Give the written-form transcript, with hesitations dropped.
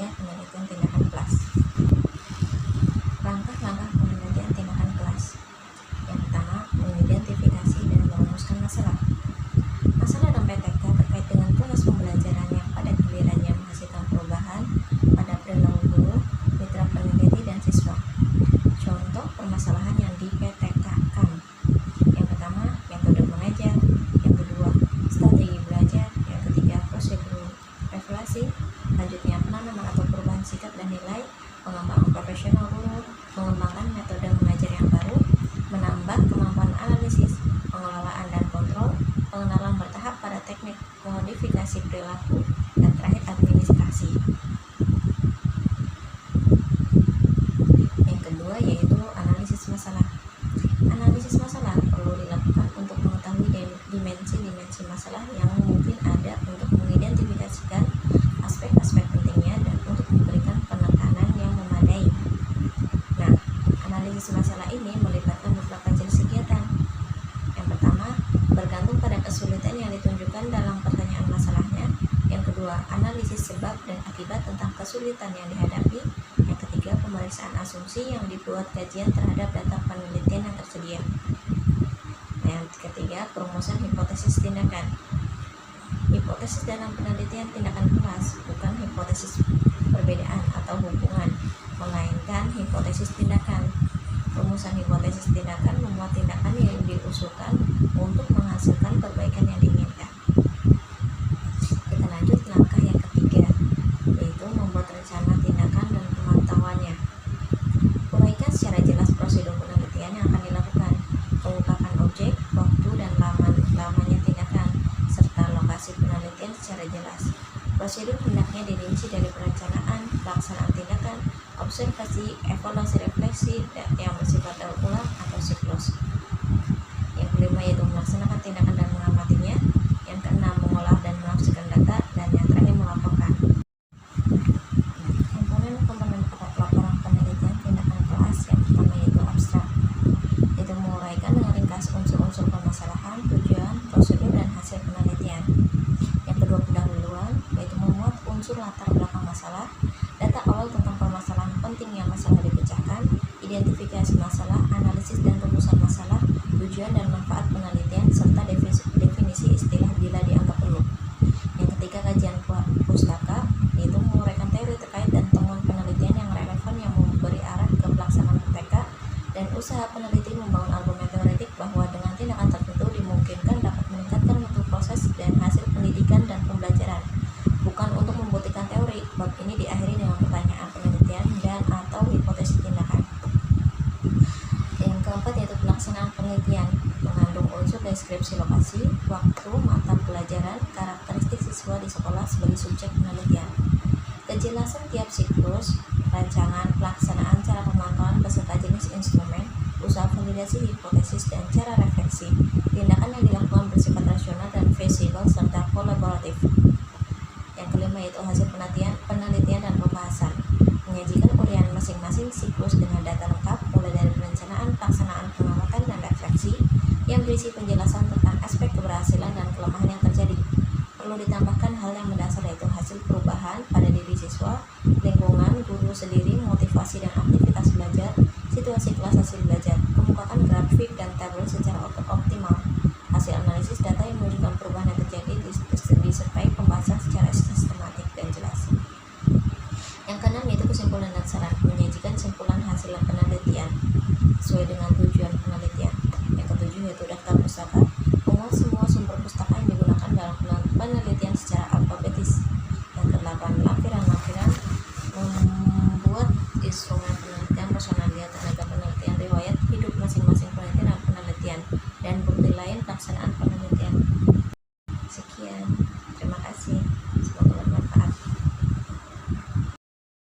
kriteria penelitian tindakan kelas. Langkah-langkah penelitian tindakan kelas. Yang pertama, mengidentifikasi dan merumuskan masalah. Masalah dalam PTK terkait dengan kelas pembelajaran yang pada gilirannya menghasilkan perubahan pada perilaku guru, mitra peneliti, dan siswa. Contoh permasalahan yang di-PTK-kan. Yang pertama, metode mengajar. Yang kedua, strategi belajar. Yang ketiga, prosedur evaluasi. Selanjutnya, penanaman atau perubahan sikap dan nilai, pengembangan profesional guru, mengembangkan metode mengajar yang baru, menambah kemampuan analisis, pengelolaan dan kontrol, pengenalan bertahap pada teknik modifikasi perilaku, dan terakhir administrasi. Yang kedua yaitu analisis masalah. Analisis masalah perlu dilakukan untuk mengetahui dimensi-dimensi masalah yang mungkin ada untuk mengidentifikasikan aspek-aspek pentingnya dan untuk memberikan penekanan yang memadai. Nah, analisis masalah ini melibatkan beberapa jenis kegiatan. Yang pertama, bergantung pada kesulitan yang ditunjukkan dalam pertanyaan masalahnya. Yang kedua, analisis sebab dan akibat tentang kesulitan yang dihadapi. Yang ketiga, pemeriksaan asumsi yang dibuat kajian terhadap data penelitian yang tersedia. Yang ketiga, perumusan hipotesis tindakan. Hipotesis dalam penelitian tindakan kelas bukan hipotesis perbedaan atau hubungan, melainkan hipotesis tindakan. Rumusan hipotesis tindakan memuat tindakan yang diusulkan untuk menghasilkan perbaikan yang diinginkan. Kita lanjut ke langkah yang ketiga, yaitu membuat rencana tindakan dan pemantauannya. Uraikan secara jelas prosedur penelitian yang akan dilakukan, mengungkapkan objek, waktu, dan lamanya tindakan, serta lokasi penelitian secara jelas. Prosedur hendaknya dirinci dari perencanaan, pelaksanaan tindakan, observasi, evaluasi, refleksi yang bersifat daur ulang atau siklus. Yang kelima yaitu melaksanakan tindakan dan mengamatinya. Yang keenam, mengolah dan menafsirkan data, dan yang terakhir melaporkan. Komponen pokok laporan penelitian tindakan kelas yang pertama yaitu abstrak, yaitu menguraikan dengan ringkas unsur-unsur permasalahan, tujuan, prosedur, dan hasil penelitian. Yang kedua, pendahuluan, yaitu memuat unsur latar belakang masalah, data awal tentang permasalahan penting yang masalah dipecahkan, identifikasi masalah, analisis dan rumusan masalah, tujuan dan manfaat penelitian, serta definisi istilah bila dianggap perlu. Yang ketiga, kajian pustaka, yaitu menguraikan teori terkait dan temuan penelitian yang relevan yang memberi arah ke pelaksanaan PTK, dan usaha peneliti membangun argumen teoretik bahwa dengan tindakan tertentu dimungkinkan dapat meningkatkan mutu proses dan hasil pendidikan dan pembelajaran, bukan untuk membuktikan teori. Bab ini diakhiri dengan pertanyaan penelitian dan atau hipotesis tindakan. Yang keempat yaitu pelaksanaan penelitian, mengandung unsur deskripsi lokasi, waktu, mata pelajaran, karakteristik siswa di sekolah sebagai subjek penelitian, kejelasan tiap siklus, rancangan, pelaksanaan, cara pemantauan beserta jenis instrumen, usaha validasi hipotesis dan cara refleksi, tindakan yang dilakukan bersifat rasional dan visible serta kolaboratif. Yang kelima yaitu hasil penelitian dan pembahasan, menyajikan uraian masing-masing siklus dengan data lengkap mulai dari perencanaan, pelaksanaan, pengamatan, dan refleksi yang berisi penjelasan tentang aspek keberhasilan dan kelemahan yang terjadi. Perlu ditambahkan hal yang mendasar yaitu hasil perubahan pada diri siswa, lingkungan, guru sendiri, motivasi dan aktivitas belajar, situasi kelas hasil belajar, kemukakan grafik dan tabel secara optimal, hasil analisis data yang menunjukkan perubahan yang terjadi disertai pembahasan secara sistematik dan jelas. Yang keenam yaitu kesimpulan dan saran, menyajikan simpulan hasil penelitian sesuai dengan tujuan penelitian. Yang ketujuh yaitu daftar pustaka, memuat semua sumber pustaka yang digunakan dalam penelitian secara alfabetis. Yang kedelapan, lampiran-lampiran, membuat instrumen penelitian, personalia, tenaga penelitian, riwayat hidup masing-masing penelitian dan bukti lain pelaksanaan penelitian